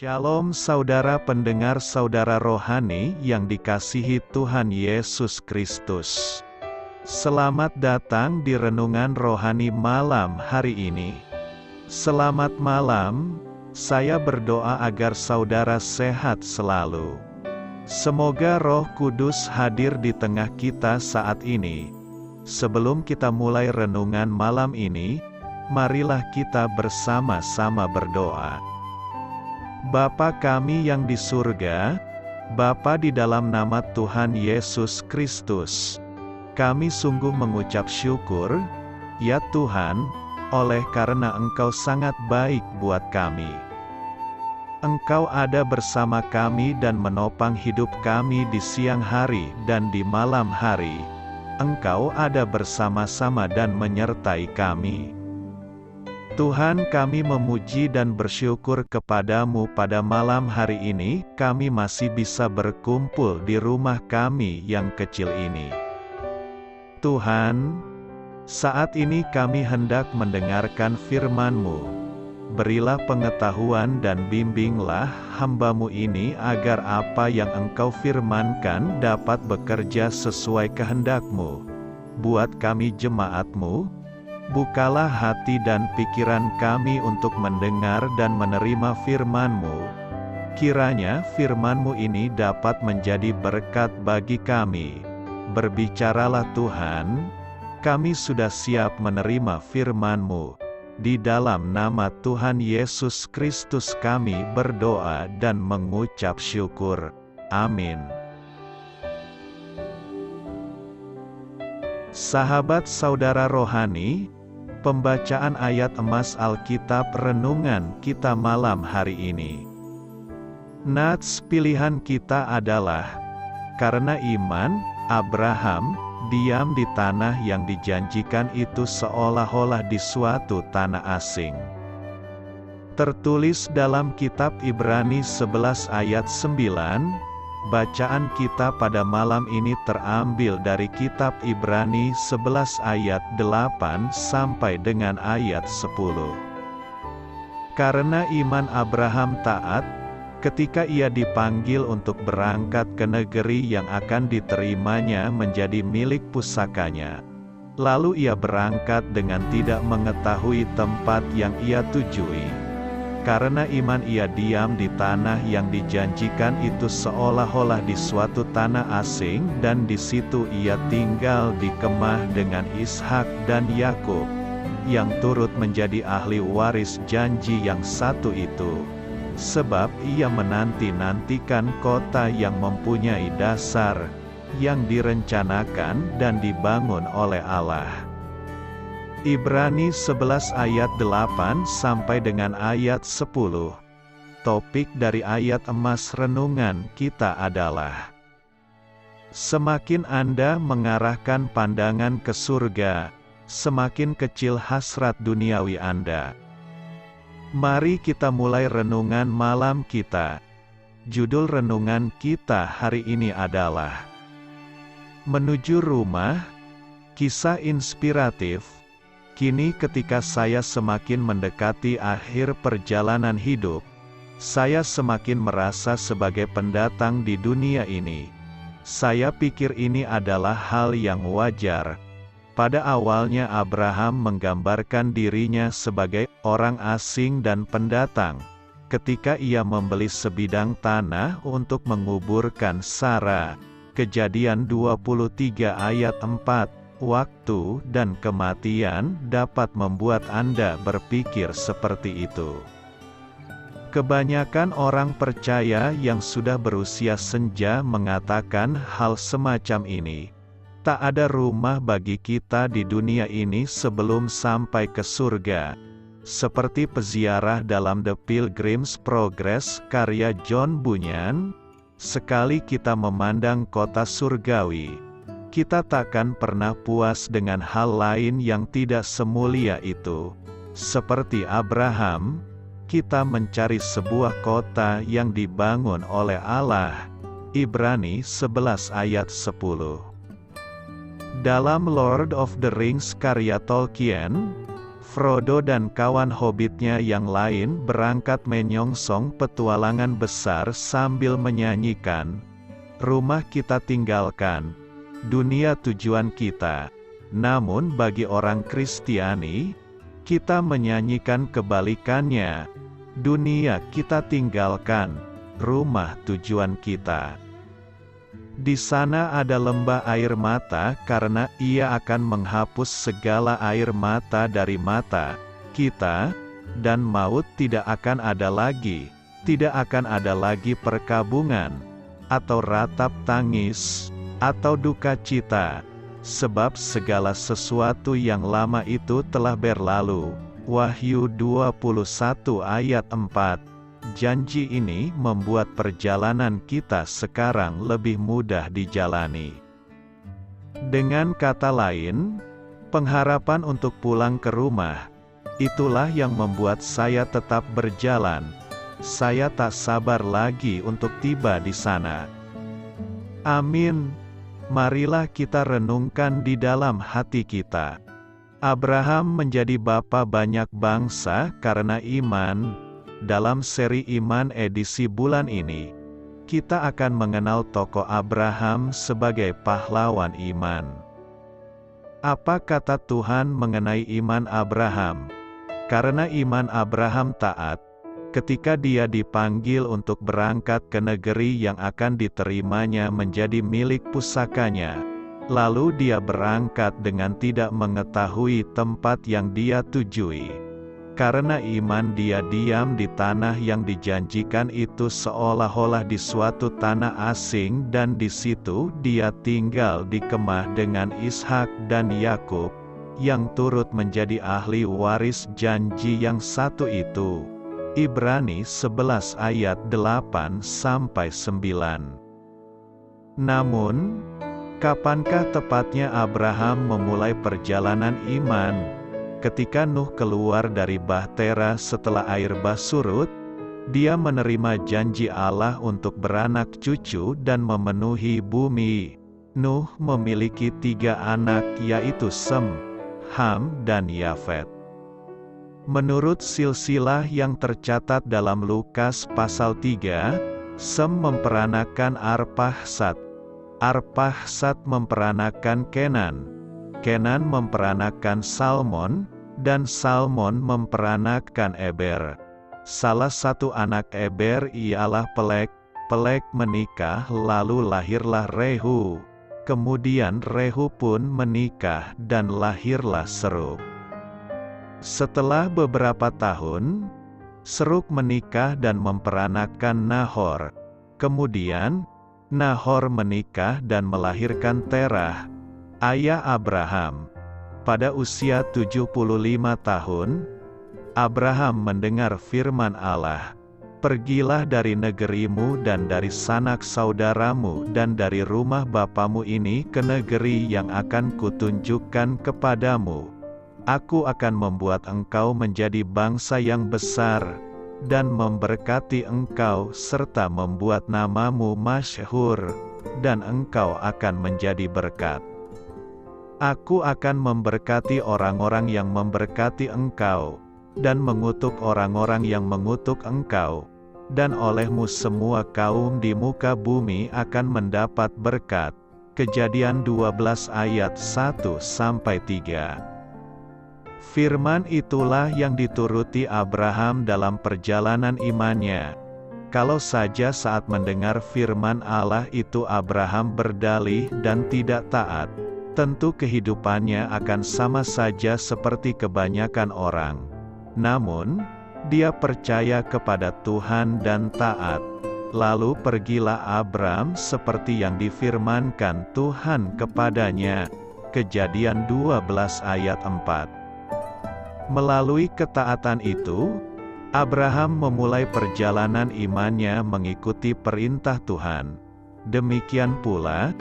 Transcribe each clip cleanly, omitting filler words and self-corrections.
Shalom saudara pendengar saudara rohani yang dikasihi Tuhan Yesus Kristus. Selamat datang di renungan rohani malam hari ini. Selamat malam, saya berdoa agar saudara sehat selalu. Semoga Roh Kudus hadir di tengah kita saat ini. Sebelum kita mulai renungan malam ini, marilah kita bersama-sama berdoa. Bapa kami yang di surga, Bapa di dalam nama Tuhan Yesus Kristus, kami sungguh mengucap syukur, ya Tuhan, oleh karena Engkau sangat baik buat kami. Engkau ada bersama kami dan menopang hidup kami di siang hari dan di malam hari. Engkau ada bersama-sama dan menyertai kami. Tuhan, kami memuji dan bersyukur kepadamu pada malam hari ini, kami masih bisa berkumpul di rumah kami yang kecil ini. Tuhan, saat ini kami hendak mendengarkan firman-Mu. Berilah pengetahuan dan bimbinglah hamba-Mu ini agar apa yang Engkau firmankan dapat bekerja sesuai kehendak-Mu. Buat kami jemaat-Mu, bukalah hati dan pikiran kami untuk mendengar dan menerima firman-Mu. Kiranya firman-Mu ini dapat menjadi berkat bagi kami. Berbicaralah Tuhan, kami sudah siap menerima firman-Mu. Di dalam nama Tuhan Yesus Kristus kami berdoa dan mengucap syukur. Amin. Sahabat saudara rohani, pembacaan ayat emas Alkitab renungan kita malam hari ini. Nats pilihan kita adalah, karena iman, Abraham diam di tanah yang dijanjikan itu seolah-olah di suatu tanah asing. Tertulis dalam kitab Ibrani 11 ayat 9, bacaan kita pada malam ini terambil dari kitab Ibrani 11 ayat 8 sampai dengan ayat 10. Karena iman Abraham taat, ketika ia dipanggil untuk berangkat ke negeri yang akan diterimanya menjadi milik pusakanya. Lalu ia berangkat dengan tidak mengetahui tempat yang ia tujui. Karena iman ia diam di tanah yang dijanjikan itu seolah-olah di suatu tanah asing dan di situ ia tinggal di kemah dengan Ishak dan Yakub, yang turut menjadi ahli waris janji yang satu itu. Sebab ia menanti-nantikan kota yang mempunyai dasar, yang direncanakan dan dibangun oleh Allah. Ibrani 11 ayat 8 sampai dengan ayat 10. Topik dari ayat emas renungan kita adalah, semakin Anda mengarahkan pandangan ke surga, semakin kecil hasrat duniawi Anda. Mari kita mulai renungan malam kita. Judul renungan kita hari ini adalah Menuju Rumah, Kisah Inspiratif. Kini ketika saya semakin mendekati akhir perjalanan hidup, saya semakin merasa sebagai pendatang di dunia ini. Saya pikir ini adalah hal yang wajar. Pada awalnya Abraham menggambarkan dirinya sebagai orang asing dan pendatang, ketika ia membeli sebidang tanah untuk menguburkan Sarah. Kejadian 23 ayat 4. Waktu dan kematian dapat membuat Anda berpikir seperti itu. Kebanyakan orang percaya yang sudah berusia senja mengatakan hal semacam ini. Tak ada rumah bagi kita di dunia ini sebelum sampai ke surga. Seperti peziarah dalam The Pilgrim's Progress karya John Bunyan, sekali kita memandang kota surgawi, kita takkan pernah puas dengan hal lain yang tidak semulia itu. Seperti Abraham, kita mencari sebuah kota yang dibangun oleh Allah. Ibrani 11 ayat 10. Dalam Lord of the Rings karya Tolkien, Frodo dan kawan hobbitnya yang lain berangkat menyongsong petualangan besar sambil menyanyikan, "Rumah kita tinggalkan, dunia tujuan kita." Namun bagi orang Kristiani, kita menyanyikan kebalikannya, dunia kita tinggalkan, rumah tujuan kita. Di sana ada lembah air mata karena Ia akan menghapus segala air mata dari mata kita, dan maut tidak akan ada lagi, tidak akan ada lagi perkabungan, atau ratap tangis, atau duka cita, sebab segala sesuatu yang lama itu telah berlalu. Wahyu 21 ayat 4. Janji ini membuat perjalanan kita sekarang lebih mudah dijalani. Dengan kata lain, pengharapan untuk pulang ke rumah, itulah yang membuat saya tetap berjalan. Saya tak sabar lagi untuk tiba di sana. Amin. Marilah kita renungkan di dalam hati kita. Abraham menjadi bapa banyak bangsa karena iman. Dalam seri Iman edisi bulan ini, kita akan mengenal tokoh Abraham sebagai pahlawan iman. Apa kata Tuhan mengenai iman Abraham? Karena iman Abraham taat, ketika dia dipanggil untuk berangkat ke negeri yang akan diterimanya menjadi milik pusakanya, lalu dia berangkat dengan tidak mengetahui tempat yang dia tujui. Karena iman dia diam di tanah yang dijanjikan itu seolah-olah di suatu tanah asing, dan di situ dia tinggal di kemah dengan Ishak dan Yakub, yang turut menjadi ahli waris janji yang satu itu. Ibrani 11 ayat 8-9. Namun, kapankah tepatnya Abraham memulai perjalanan iman? Ketika Nuh keluar dari Bahtera setelah air bah surut, dia menerima janji Allah untuk beranak cucu dan memenuhi bumi. Nuh memiliki 3 anak, yaitu Sem, Ham dan Yafet. Menurut silsilah yang tercatat dalam Lukas pasal 3, Sem memperanakan Arpahsad. Arpahsad memperanakan Kenan. Kenan memperanakan Salmon, dan Salmon memperanakan Eber. Salah satu anak Eber ialah Pelek. Pelek menikah lalu lahirlah Rehu. Kemudian Rehu pun menikah dan lahirlah Serug. Setelah beberapa tahun, Serug menikah dan memperanakan Nahor. Kemudian, Nahor menikah dan melahirkan Terah, ayah Abraham. Pada usia 75 tahun, Abraham mendengar firman Allah, "Pergilah dari negerimu dan dari sanak saudaramu dan dari rumah bapamu ini ke negeri yang akan kutunjukkan kepadamu. Aku akan membuat engkau menjadi bangsa yang besar, dan memberkati engkau serta membuat namamu masyhur, dan engkau akan menjadi berkat. Aku akan memberkati orang-orang yang memberkati engkau, dan mengutuk orang-orang yang mengutuk engkau, dan olehmu semua kaum di muka bumi akan mendapat berkat." Kejadian 12 ayat 1-3. Firman itulah yang dituruti Abraham dalam perjalanan imannya. Kalau saja saat mendengar firman Allah itu Abraham berdalih dan tidak taat, tentu kehidupannya akan sama saja seperti kebanyakan orang. Namun, dia percaya kepada Tuhan dan taat. Lalu pergilah Abram seperti yang difirmankan Tuhan kepadanya. Kejadian 12 ayat 4. Melalui ketaatan itu, Abraham memulai perjalanan imannya mengikuti perintah Tuhan. Demikian pula,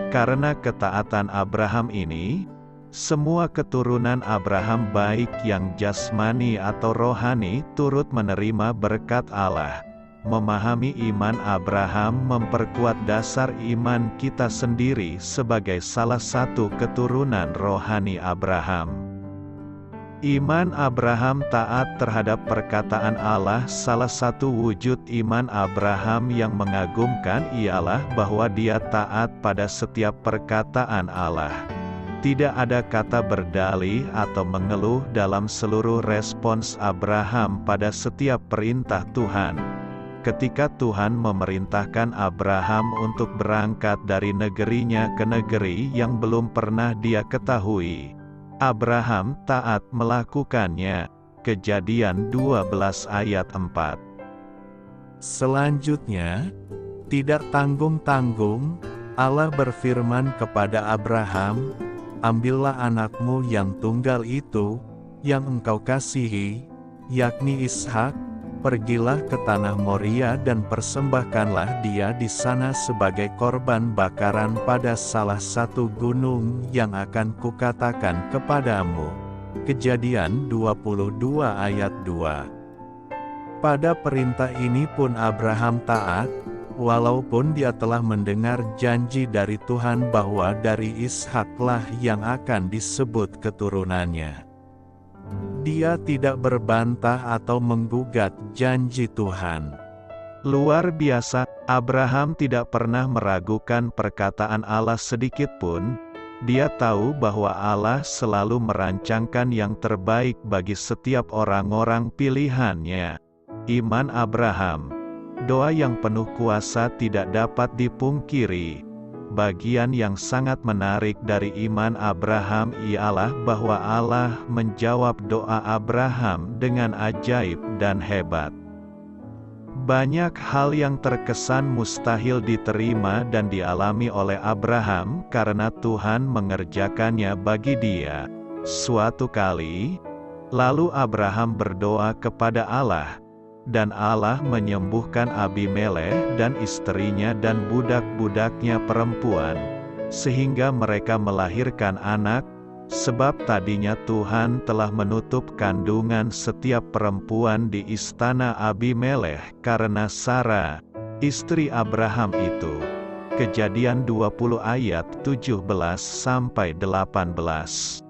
karena ketaatan Abraham ini, semua keturunan Abraham baik yang jasmani atau rohani turut menerima berkat Allah. Memahami iman Abraham memperkuat dasar iman kita sendiri sebagai salah satu keturunan rohani Abraham. Iman Abraham taat terhadap perkataan Allah. Salah satu wujud iman Abraham yang mengagumkan ialah bahwa dia taat pada setiap perkataan Allah. Tidak ada kata berdalih atau mengeluh dalam seluruh respons Abraham pada setiap perintah Tuhan. Ketika Tuhan memerintahkan Abraham untuk berangkat dari negerinya ke negeri yang belum pernah dia ketahui, Abraham taat melakukannya. Kejadian 12 ayat 4. Selanjutnya, tidak tanggung-tanggung, Allah berfirman kepada Abraham, "Ambillah anakmu yang tunggal itu, yang engkau kasihi, yakni Ishak, pergilah ke tanah Moria dan persembahkanlah dia di sana sebagai korban bakaran pada salah satu gunung yang akan kukatakan kepadamu." Kejadian 22 ayat 2. Pada perintah ini pun Abraham taat, walaupun dia telah mendengar janji dari Tuhan bahwa dari Ishaklah yang akan disebut keturunannya. Dia tidak berbantah atau menggugat janji Tuhan. Luar biasa, Abraham tidak pernah meragukan perkataan Allah sedikit pun. Dia tahu bahwa Allah selalu merancangkan yang terbaik bagi setiap orang-orang pilihannya. Iman Abraham, doa yang penuh kuasa tidak dapat dipungkiri. Bagian yang sangat menarik dari iman Abraham ialah bahwa Allah menjawab doa Abraham dengan ajaib dan hebat. Banyak hal yang terkesan mustahil diterima dan dialami oleh Abraham karena Tuhan mengerjakannya bagi dia. Suatu kali, lalu Abraham berdoa kepada Allah, dan Allah menyembuhkan Abimelekh dan istrinya dan budak-budaknya perempuan, sehingga mereka melahirkan anak, sebab tadinya Tuhan telah menutup kandungan setiap perempuan di istana Abimelekh karena Sara, istri Abraham itu. Kejadian 20 ayat 17-18.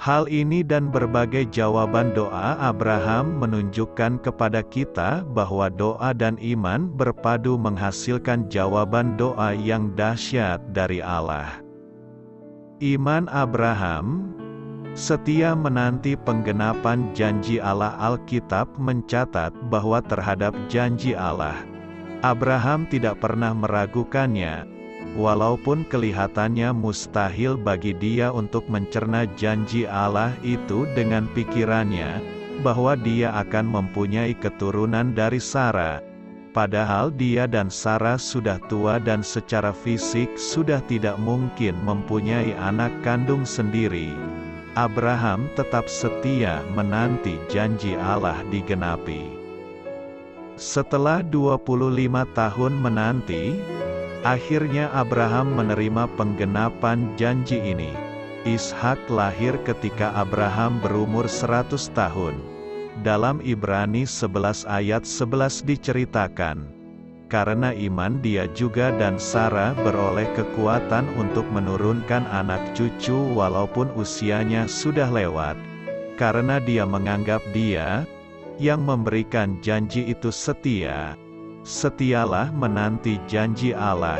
Hal ini dan berbagai jawaban doa Abraham menunjukkan kepada kita bahwa doa dan iman berpadu menghasilkan jawaban doa yang dahsyat dari Allah. Iman Abraham setia menanti penggenapan janji Allah. Alkitab mencatat bahwa terhadap janji Allah, Abraham tidak pernah meragukannya. Walaupun kelihatannya mustahil bagi dia untuk mencerna janji Allah itu dengan pikirannya, bahwa dia akan mempunyai keturunan dari Sara. Padahal dia dan Sara sudah tua dan secara fisik sudah tidak mungkin mempunyai anak kandung sendiri. Abraham tetap setia menanti janji Allah digenapi. Setelah 25 tahun menanti, akhirnya Abraham menerima penggenapan janji ini. Ishak lahir ketika Abraham berumur 100 tahun. Dalam Ibrani 11 ayat 11 diceritakan, karena iman dia juga dan Sara beroleh kekuatan untuk menurunkan anak cucu walaupun usianya sudah lewat, karena dia menganggap dia, yang memberikan janji itu setia. Setialah menanti janji Allah,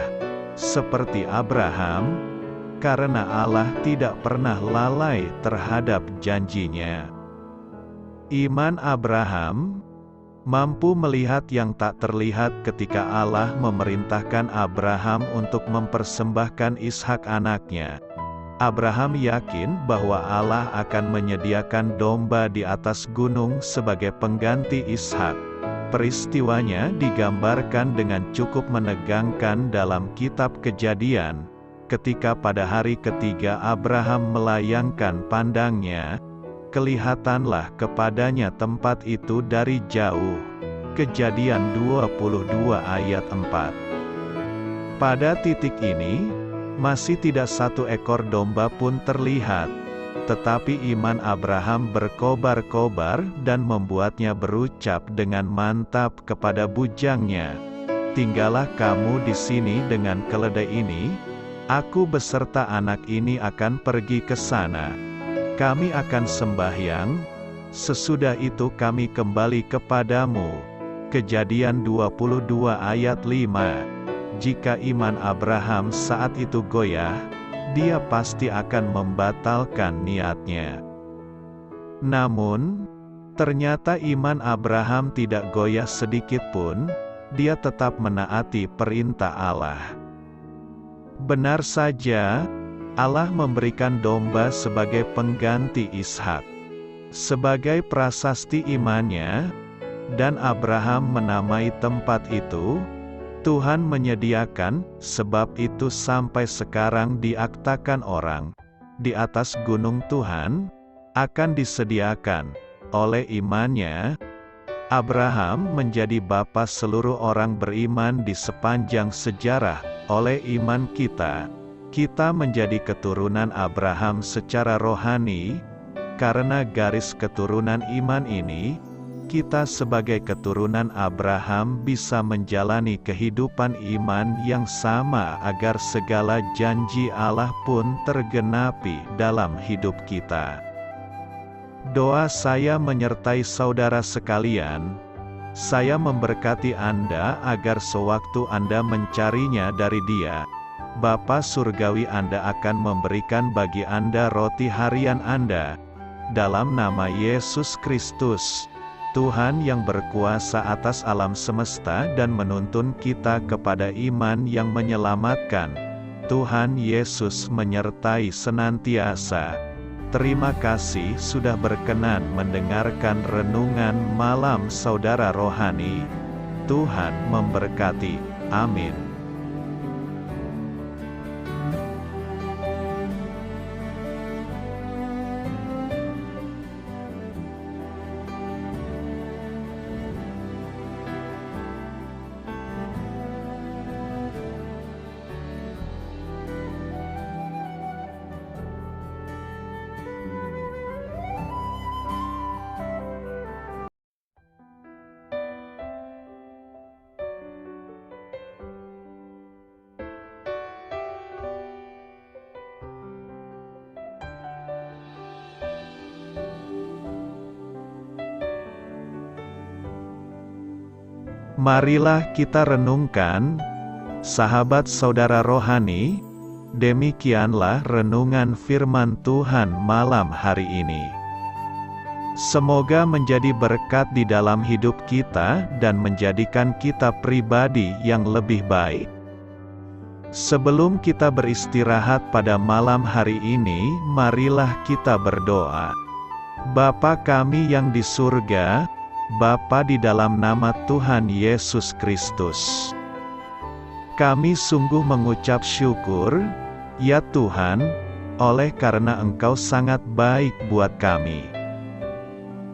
seperti Abraham, karena Allah tidak pernah lalai terhadap janjinya. Iman Abraham mampu melihat yang tak terlihat ketika Allah memerintahkan Abraham untuk mempersembahkan Ishak anaknya. Abraham yakin bahwa Allah akan menyediakan domba di atas gunung sebagai pengganti Ishak. Peristiwanya digambarkan dengan cukup menegangkan dalam kitab Kejadian, ketika pada hari ketiga Abraham melayangkan pandangnya, kelihatanlah kepadanya tempat itu dari jauh. Kejadian 22 ayat 4. Pada titik ini, masih tidak satu ekor domba pun terlihat. Tetapi iman Abraham berkobar-kobar dan membuatnya berucap dengan mantap kepada bujangnya, "Tinggallah kamu di sini dengan keledai ini, aku beserta anak ini akan pergi ke sana." Kami akan sembahyang, sesudah itu kami kembali kepadamu. Kejadian 22 ayat 5. Jika iman Abraham saat itu goyah, dia pasti akan membatalkan niatnya. Namun, ternyata iman Abraham tidak goyah sedikit pun, dia tetap menaati perintah Allah. Benar saja, Allah memberikan domba sebagai pengganti Ishak. Sebagai prasasti imannya, dan Abraham menamai tempat itu, Tuhan menyediakan, sebab itu sampai sekarang diaktakan orang, di atas gunung Tuhan, akan disediakan. Oleh imannya, Abraham menjadi bapa seluruh orang beriman di sepanjang sejarah. Oleh iman kita menjadi keturunan Abraham secara rohani. Karena garis keturunan iman ini, kita sebagai keturunan Abraham bisa menjalani kehidupan iman yang sama agar segala janji Allah pun tergenapi dalam hidup kita. Doa saya menyertai saudara sekalian. Saya memberkati Anda agar sewaktu Anda mencarinya dari Dia, Bapa Surgawi Anda akan memberikan bagi Anda roti harian Anda. Dalam nama Yesus Kristus, Tuhan yang berkuasa atas alam semesta dan menuntun kita kepada iman yang menyelamatkan, Tuhan Yesus menyertai senantiasa. Terima kasih sudah berkenan mendengarkan renungan malam saudara rohani. Tuhan memberkati. Amin. Marilah kita renungkan, sahabat saudara rohani, demikianlah renungan firman Tuhan malam hari ini. Semoga menjadi berkat di dalam hidup kita dan menjadikan kita pribadi yang lebih baik. Sebelum kita beristirahat pada malam hari ini, marilah kita berdoa. Bapa kami yang di surga, Bapa di dalam nama Tuhan Yesus Kristus, kami sungguh mengucap syukur, ya Tuhan, oleh karena Engkau sangat baik buat kami.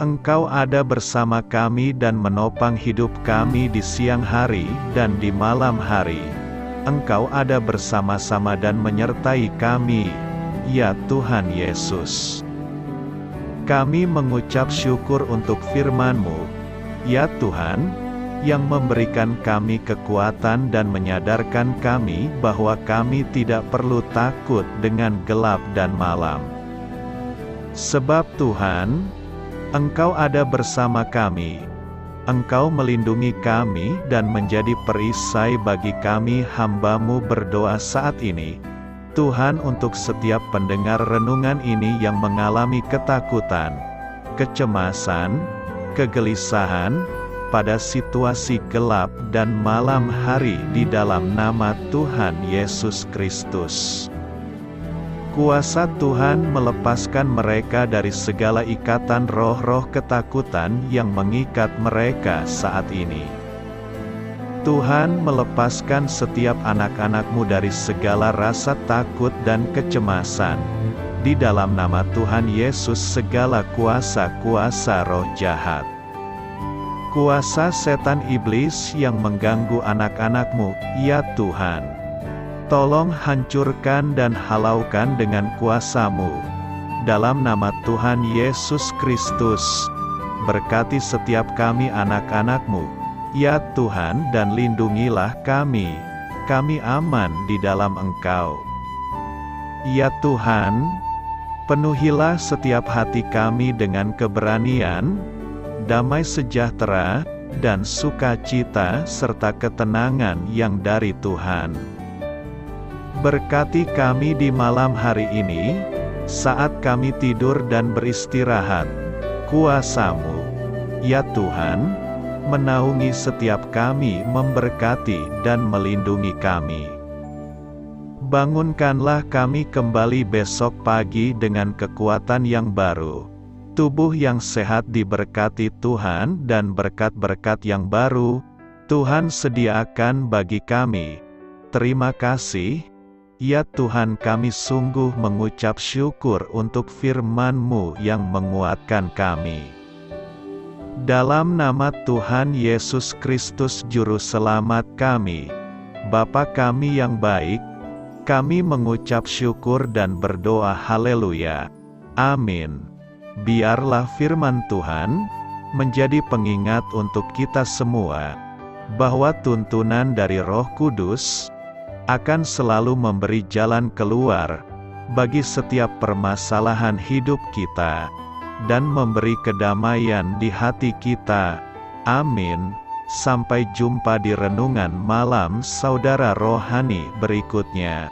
Engkau ada bersama kami dan menopang hidup kami di siang hari dan di malam hari. Engkau ada bersama-sama dan menyertai kami, ya Tuhan Yesus. Kami mengucap syukur untuk firman-Mu, ya Tuhan, yang memberikan kami kekuatan dan menyadarkan kami bahwa kami tidak perlu takut dengan gelap dan malam. Sebab Tuhan, Engkau ada bersama kami. Engkau melindungi kami dan menjadi perisai bagi kami hamba-Mu berdoa saat ini. Tuhan, untuk setiap pendengar renungan ini yang mengalami ketakutan, kecemasan, kegelisahan, pada situasi gelap dan malam hari di dalam nama Tuhan Yesus Kristus. Kuasa Tuhan melepaskan mereka dari segala ikatan roh-roh ketakutan yang mengikat mereka saat ini. Tuhan melepaskan setiap anak-anak-Mu dari segala rasa takut dan kecemasan. Di dalam nama Tuhan Yesus segala kuasa-kuasa roh jahat, kuasa setan iblis yang mengganggu anak-anak-Mu, ya Tuhan, tolong hancurkan dan halaukan dengan kuasa-Mu. Dalam nama Tuhan Yesus Kristus, berkati setiap kami anak-anak-Mu, ya Tuhan, dan lindungilah kami aman di dalam Engkau. Ya Tuhan, Penuhilah setiap hati kami dengan keberanian, damai sejahtera, dan sukacita serta ketenangan yang dari Tuhan. Berkati kami di malam hari ini, saat kami tidur dan beristirahat. Kuasa-Mu, ya Tuhan, menaungi setiap kami, memberkati dan melindungi kami. Bangunkanlah kami kembali besok pagi dengan kekuatan yang baru, tubuh yang sehat diberkati Tuhan, dan berkat-berkat yang baru Tuhan sediakan bagi kami. Terima kasih, ya Tuhan, kami sungguh mengucap syukur untuk firman-Mu yang menguatkan kami. Dalam nama Tuhan Yesus Kristus Juru Selamat kami, Bapa kami yang baik, kami mengucap syukur dan berdoa haleluya. Amin. Biarlah firman Tuhan menjadi pengingat untuk kita semua, bahwa tuntunan dari Roh Kudus akan selalu memberi jalan keluar bagi setiap permasalahan hidup kita, dan memberi kedamaian di hati kita. Amin. Sampai jumpa di renungan malam saudara rohani berikutnya.